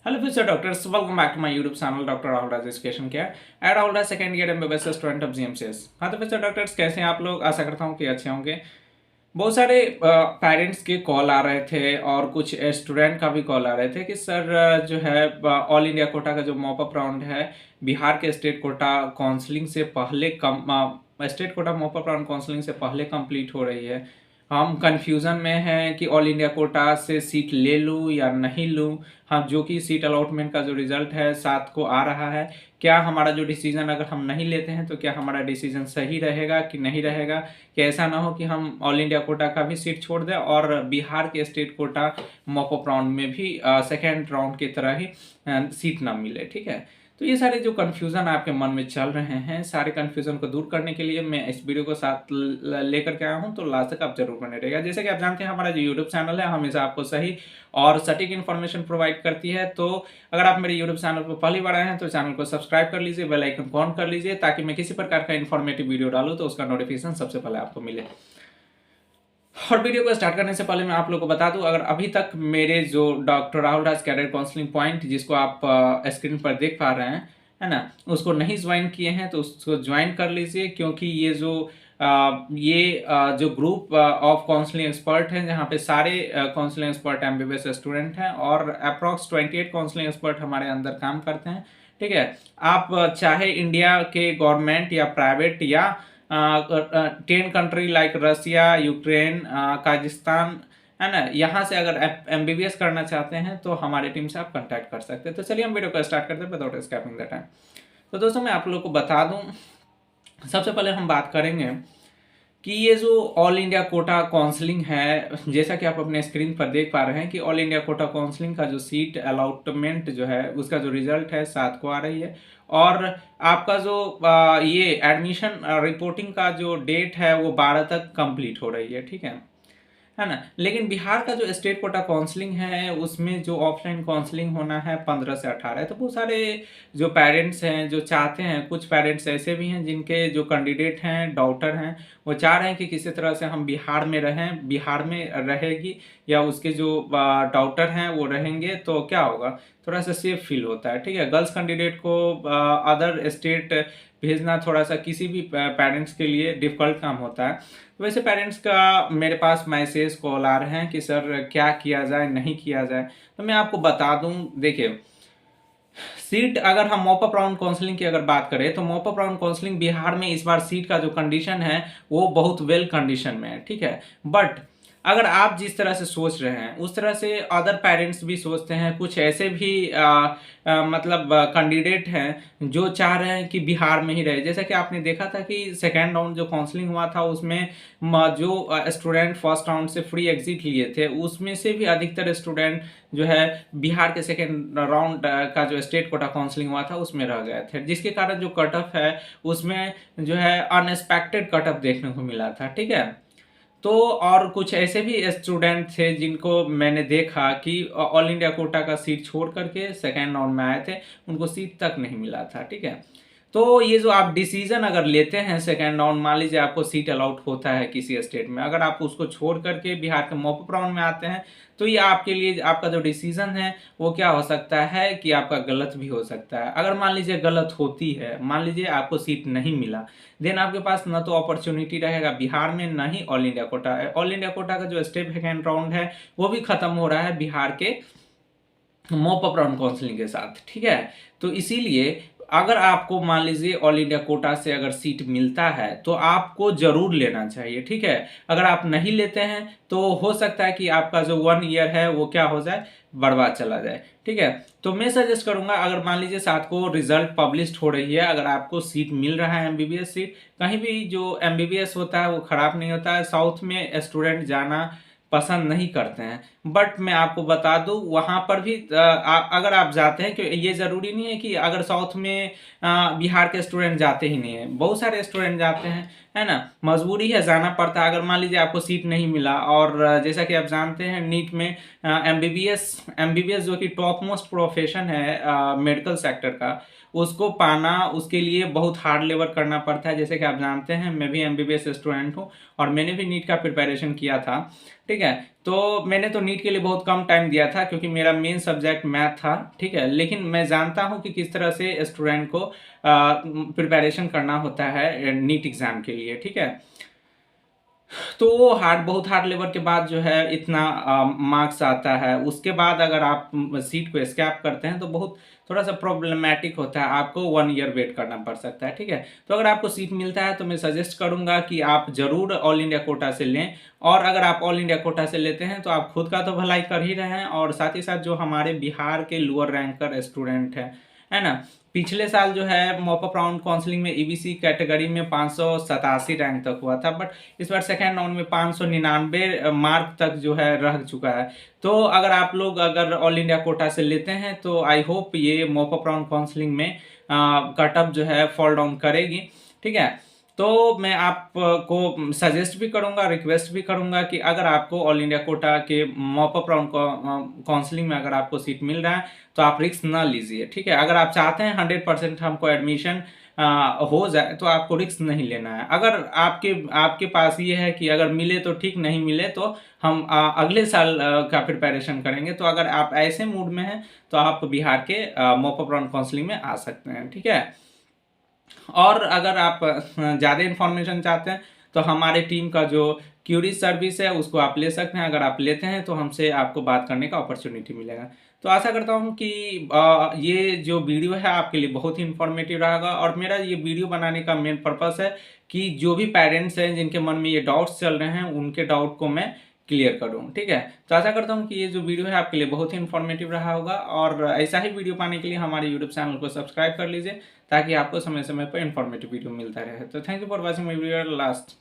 Hello future doctors, welcome back to my YouTube channel Dr. Rahul Raj Education Care. At Rahul Raj second year MBBS student of GMCS। हाँ तो future doctors कैसे हैं आप लोग? आशा करता हूँ कि अच्छे होंगे। बहुत सारे पेरेंट्स के कॉल आ रहे थे और कुछ स्टूडेंट का भी कॉल आ रहे थे कि सर जो है ऑल इंडिया कोटा का जो मॉप अप राउंड है बिहार के स्टेट कोटा काउंसलिंग से पहले state quota mop up round counselling से पहले कंप्लीट हो रही है। हम कंफ्यूजन में हैं कि ऑल इंडिया कोटा से सीट ले लूँ या नहीं लूँ। हाँ, जो कि सीट अलॉटमेंट का जो रिजल्ट है 7 को आ रहा है, क्या हमारा जो डिसीजन अगर हम नहीं लेते हैं तो क्या हमारा डिसीजन सही रहेगा कि नहीं रहेगा, कि ऐसा ना हो कि हम ऑल इंडिया कोटा का भी सीट छोड़ दें और बिहार के state quota mop up round में भी सेकेंड राउंड की तरह ही सीट ना मिले। ठीक है, तो ये सारे जो कन्फ्यूज़न आपके मन में चल रहे हैं, सारे कन्फ्यूज़न को दूर करने के लिए मैं इस वीडियो को साथ लेकर के आया हूँ, तो लास्ट तक आप जरूर बने रहेगा। जैसे कि आप जानते हैं हमारा जो यूट्यूब चैनल है हमेशा आपको सही और सटीक इन्फॉर्मेशन प्रोवाइड करती है। तो अगर आप मेरे यूट्यूब चैनल पर पहली बार आए हैं तो चैनल को सब्सक्राइब कर लीजिए, बेल आइकन को ऑन कर लीजिए, ताकि मैं किसी प्रकार का इन्फॉर्मेटिव वीडियो डालूँ तो उसका नोटिफिकेशन सबसे पहले आपको मिले। और वीडियो को स्टार्ट करने से पहले मैं आप लोगों को बता दूं, अगर अभी तक मेरे जो doctor Rahul Raj career counselling point जिसको आप स्क्रीन पर देख पा रहे हैं, है ना, उसको नहीं ज्वाइन किए हैं तो उसको ज्वाइन कर लीजिए, क्योंकि ये जो ग्रुप ऑफ काउंसलिंग एक्सपर्ट हैं जहाँ पे सारे काउंसलिंग एक्सपर्ट MBBS स्टूडेंट हैं और अप्रॉक्स 28 काउंसलिंग एक्सपर्ट हमारे अंदर काम करते हैं। ठीक है, आप चाहे इंडिया के गवर्नमेंट या प्राइवेट या 10 कंट्री लाइक रसिया, यूक्रेन, काजाकिस्तान, है ना, यहाँ से अगर MBBS करना चाहते हैं तो हमारी टीम से आप कांटेक्ट कर सकते हैं। तो चलिए हम वीडियो को स्टार्ट करते हैं विदाउट स्किपिंग द टाइम। तो दोस्तों मैं आप लोगों को बता दूं, सबसे पहले हम बात करेंगे कि ये जो ऑल इंडिया कोटा काउंसलिंग है, जैसा कि आप अपने स्क्रीन पर देख पा रहे हैं कि ऑल इंडिया कोटा काउंसलिंग का जो सीट अलॉटमेंट जो है उसका जो रिजल्ट है 7 को आ रही है, और आपका जो ये एडमिशन रिपोर्टिंग का जो डेट है वो 12 तक कंप्लीट हो रही है। ठीक है ना। लेकिन बिहार का जो स्टेट कोटा काउंसलिंग है उसमें जो ऑफलाइन काउंसलिंग होना है 15 से 18 है। तो बहुत सारे जो पेरेंट्स हैं जो चाहते हैं, कुछ पेरेंट्स ऐसे भी हैं जिनके जो कैंडिडेट हैं, डाउटर हैं, वो चाह रहे हैं कि किसी तरह से हम बिहार में रहें, बिहार में रहेगी या उसके जो डाउटर हैं वो रहेंगे तो क्या होगा, थोड़ा सा सेफ फील होता है। ठीक है, गर्ल्स कैंडिडेट को अदर स्टेट भेजना थोड़ा सा किसी भी पेरेंट्स के लिए डिफिकल्ट काम होता है। तो वैसे पेरेंट्स का मेरे पास मैसेज कॉल आ रहे हैं कि सर क्या किया जाए, नहीं किया जाए। तो मैं आपको बता दूं, देखिए सीट अगर हम मॉप अप राउंड काउंसलिंग की अगर बात करें तो mop up round counselling Bihar में इस बार सीट का जो कंडीशन है वो बहुत वेल कंडीशन में है। ठीक है, बट अगर आप जिस तरह से सोच रहे हैं उस तरह से अदर पेरेंट्स भी सोचते हैं। कुछ ऐसे भी मतलब कैंडिडेट हैं जो चाह रहे हैं कि बिहार में ही रहे। जैसा कि आपने देखा था कि सेकेंड राउंड जो काउंसलिंग हुआ था उसमें जो स्टूडेंट फर्स्ट राउंड से फ्री एग्जिट लिए थे उसमें से भी अधिकतर स्टूडेंट जो है बिहार के सेकेंड राउंड का जो स्टेट कोटा काउंसलिंग हुआ था उसमें रह गए थे, जिसके कारण जो कट ऑफ है उसमें जो है अनएक्सपेक्टेड कट ऑफ देखने को मिला था। ठीक है, तो और कुछ ऐसे भी स्टूडेंट थे जिनको मैंने देखा कि ऑल इंडिया कोटा का सीट छोड़ करके सेकेंड राउंड में आए थे, उनको सीट तक नहीं मिला था। ठीक है, तो ये जो आप डिसीजन अगर लेते हैं सेकेंड राउंड, मान लीजिए आपको सीट अलाउट होता है किसी स्टेट में, अगर आप उसको छोड़ करके बिहार के मॉप अप राउंड में आते हैं तो ये आपके लिए आपका जो डिसीजन है वो क्या हो सकता है कि आपका गलत भी हो सकता है। अगर मान लीजिए गलत होती है, मान लीजिए आपको सीट नहीं मिला, देन आपके पास न तो अपॉर्चुनिटी रहेगा बिहार में, न ही ऑल इंडिया कोटा है। ऑल इंडिया कोटा का जो स्टेट सेकेंड राउंड है वो भी खत्म हो रहा है बिहार के मॉप अप राउंड काउंसलिंग के साथ। ठीक है, तो इसीलिए अगर आपको मान लीजिए ऑल इंडिया कोटा से अगर सीट मिलता है तो आपको जरूर लेना चाहिए। ठीक है, अगर आप नहीं लेते हैं तो हो सकता है कि आपका जो 1 ईयर है वो क्या हो जाए, बर्बाद चला जाए। ठीक है, तो मैं सजेस्ट करूंगा, अगर मान लीजिए 7 को रिजल्ट पब्लिश हो रही है, अगर आपको सीट मिल रहा है MBBS सीट, कहीं भी जो MBBS होता है वो खराब नहीं होता है। साउथ में स्टूडेंट जाना पसंद नहीं करते हैं, बट मैं आपको बता दूं वहां पर भी अगर आप जाते हैं, कि ये जरूरी नहीं है कि अगर साउथ में बिहार के स्टूडेंट जाते ही नहीं है, बहुत सारे स्टूडेंट जाते हैं, है ना, मजबूरी है, जाना पड़ता है। अगर मान लीजिए आपको सीट नहीं मिला, और जैसा कि आप जानते हैं नीट में MBBS जो कि टॉप मोस्ट प्रोफेशन है मेडिकल सेक्टर का, उसको पाना उसके लिए बहुत हार्ड लेबर करना पड़ता है। जैसे कि आप जानते हैं मैं भी MBBS स्टूडेंट हूँ और मैंने भी नीट का प्रिपरेशन किया था। ठीक है। तो मैंने तो नीट के लिए बहुत कम टाइम दिया था क्योंकि मेरा मेन सब्जेक्ट मैथ था, ठीक है। लेकिन मैं जानता हूँ कि किस तरह से स्टूडेंट को प्रिपरेशन करना होता है नीट एग्जाम के लिए, ठीक है। तो वो बहुत हार्ड लेबर के बाद जो है इतना मार्क्स आता है, उसके बाद अगर आप सीट को स्कैप करते हैं तो बहुत थोड़ा सा प्रॉब्लमेटिक होता है, आपको 1 ईयर वेट करना पड़ सकता है, ठीक है। तो अगर आपको सीट मिलता है तो मैं सजेस्ट करूंगा कि आप जरूर ऑल इंडिया कोटा से लें। और अगर आप ऑल इंडिया कोटा से लेते हैं तो आप खुद का तो भलाई कर ही रहे हैं, और साथ ही साथ जो हमारे बिहार के लोअर रैंकर स्टूडेंट हैं, है ना। पिछले साल जो है मॉपअप राउंड काउंसलिंग में ईबीसी कैटेगरी में 587 रैंक तक हुआ था, बट इस बार सेकेंड राउंड में 599 मार्क तक जो है रह चुका है। तो अगर आप लोग अगर ऑल इंडिया कोटा से लेते हैं तो आई होप ये मॉपअप राउंड काउंसलिंग में कटअप जो है फॉल डाउन करेगी, ठीक है। तो मैं आपको सजेस्ट भी करूंगा, रिक्वेस्ट भी करूंगा कि अगर आपको ऑल इंडिया कोटा के मॉपअप राउंड काउंसलिंग में अगर आपको सीट मिल रहा है तो आप रिस्क ना लीजिए, ठीक है। अगर आप चाहते हैं 100% हमको एडमिशन हो जाए तो आपको रिस्क नहीं लेना है। अगर आपके आपके पास ये है कि अगर मिले तो ठीक, नहीं मिले तो हम अगले साल का प्रिपरेशन करेंगे, तो अगर आप ऐसे मूड में हैं तो आप बिहार के मॉपअप राउंड काउंसलिंग में आ सकते हैं, ठीक है। और अगर आप ज़्यादा इन्फॉर्मेशन चाहते हैं तो हमारे टीम का जो क्यूरी सर्विस है उसको आप ले सकते हैं। अगर आप लेते हैं तो हमसे आपको बात करने का अपॉर्चुनिटी मिलेगा। तो आशा करता हूँ कि ये जो वीडियो है आपके लिए बहुत ही इन्फॉर्मेटिव रहेगा, और मेरा ये वीडियो बनाने का मेन पर्पस है कि जो भी पेरेंट्स हैं जिनके मन में ये डाउट्स चल रहे हैं उनके डाउट को मैं क्लियर करूँ, ठीक है। तो आशा करता हूँ कि ये जो वीडियो है आपके लिए बहुत ही इन्फॉर्मेटिव रहा होगा, और ऐसा ही वीडियो पाने के लिए हमारे यूट्यूब चैनल को सब्सक्राइब कर लीजिए ताकि आपको समय समय पर इन्फॉर्मेटिव वीडियो मिलता रहे। तो thank you for watching my video last.